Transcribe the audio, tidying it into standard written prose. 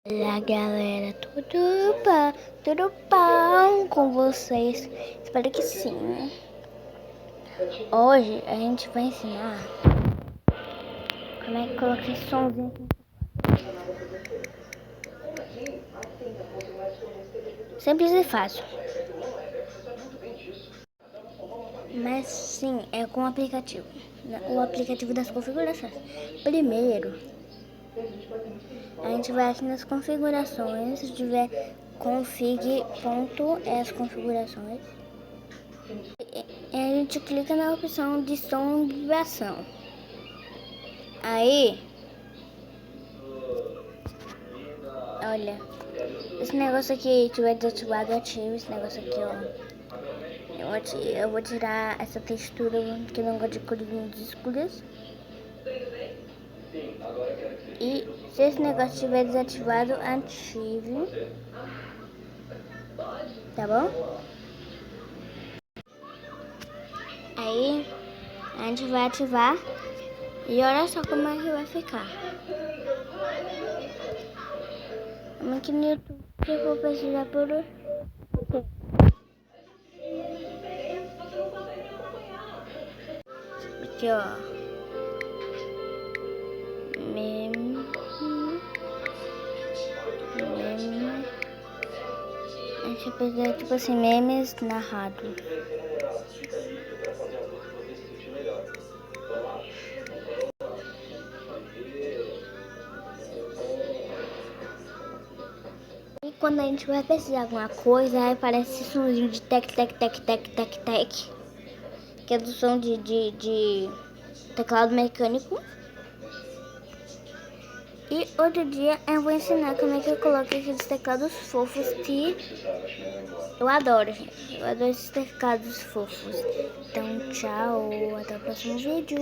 Olá galera, tudo bom com vocês? Espero que sim. Hoje a gente vai ensinar como é que coloca esse somzinho aqui. Simples e fácil. Mas sim, é com o aplicativo. O aplicativo das configurações. Primeiro, a gente vai aqui nas configurações, se tiver config.as configurações. E a gente clica na opção de som e vibração. Aí, olha, esse negócio aqui tiver desativado, ativo esse negócio aqui, ó. Eu vou tirar essa textura que eu não gosto de cores muito escuras. E se esse negócio estiver desativado, ative. Tá bom? Aí a gente vai ativar. E olha só como é que vai ficar. Vamos aqui no YouTube que eu vou pesquisar por aqui, ó. Meme. A gente vai pesquisar tipo assim, memes narrados. E quando a gente vai pesquisar alguma coisa, aí aparece esse somzinho de tec, que é do som de teclado mecânico. E outro dia eu vou ensinar como é que eu coloco aqueles teclados fofos que eu adoro, gente. Eu adoro esses teclados fofos. Então, tchau, até o próximo vídeo.